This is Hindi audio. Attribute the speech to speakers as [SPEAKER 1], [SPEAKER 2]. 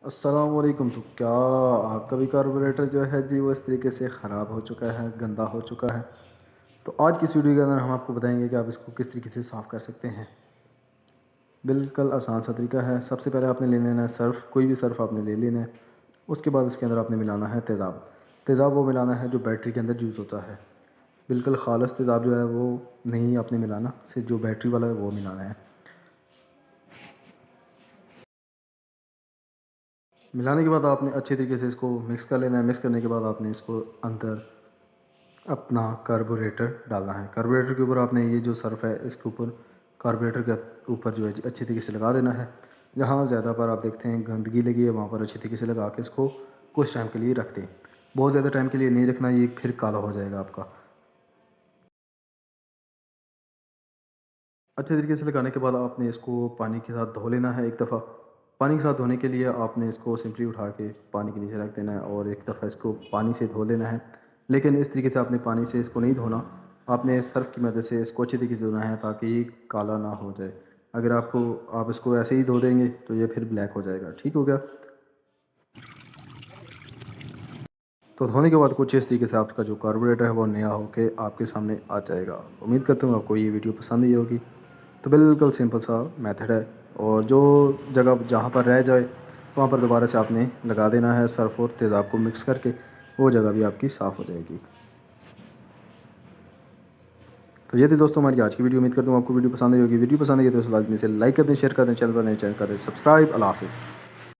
[SPEAKER 1] अस्सलाम वालेकुम। तो क्या आपका भी कार्बोरेटर जो है जी वो इस तरीके से ख़राब हो चुका है, गंदा हो चुका है? तो आज की इस वीडियो के अंदर हम आपको बताएंगे कि आप इसको किस तरीके से साफ़ कर सकते हैं। बिल्कुल आसान सा तरीका है। सबसे पहले आपने ले लेना है सर्फ़, कोई भी सर्फ़ आपने ले लेना है। उसके बाद उसके अंदर आपने मिलाना है तेज़ाब। तेज़ाब वो मिलाना है जो बैटरी के अंदर यूज़ होता है। बिल्कुल ख़ालिस तेज़ाब जो है वो नहीं आपने मिलाना, सिर्फ जो बैटरी वाला है वो मिलाना है। मिलाने के बाद आपने अच्छे तरीके से इसको मिक्स कर लेना है। मिक्स करने के बाद आपने इसको अंदर अपना कार्बोरेटर डालना है। कार्बोरेटर के ऊपर आपने ये जो सर्फ़ है इसके ऊपर कार्बोरेटर के ऊपर जो है अच्छी तरीके से लगा देना है। जहाँ ज़्यादा पर आप देखते हैं गंदगी लगी है वहाँ पर अच्छी तरीके से लगा के इसको कुछ टाइम के लिए रख दें। बहुत ज़्यादा टाइम के लिए नहीं रखना, ये फिर काला हो जाएगा आपका। अच्छे तरीके से लगाने के बाद आपने इसको पानी के साथ धो लेना है एक दफ़ा। पानी के साथ धोने के लिए आपने इसको सिंपली उठा के पानी के नीचे रख देना है और एक दफ़ा इसको पानी से धो लेना है। लेकिन इस तरीके से आपने पानी से इसको नहीं धोना, आपने सर्फ़ की मदद से इसको अच्छे तरीके से धोना है ताकि ये काला ना हो जाए। अगर आप इसको ऐसे ही धो देंगे तो ये फिर ब्लैक हो जाएगा। ठीक हो गया? तो धोने के बाद कुछ इस तरीके से आपका जो कार्बोरेटर है वो नया होके आपके सामने आ जाएगा। उम्मीद करता हूँ आपको ये वीडियो पसंद आई होगी। तो बिल्कुल सिंपल सा मेथड है और जो जगह जहाँ पर रह जाए वहाँ पर दोबारा से आपने लगा देना है सर्फ़ और तेज़ाब को मिक्स करके, वो जगह भी आपकी साफ़ हो जाएगी। तो ये थी दोस्तों हमारी आज की वीडियो। उम्मीद करता हूँ आपको वीडियो पसंद आई होगी। वीडियो पसंद आई तो इसे लाज़मी से लाइक कर दें, शेयर कर दें, चैनल पर नए चैनल कर दें सब्सक्राइब। अल्लाह हाफ़िज़।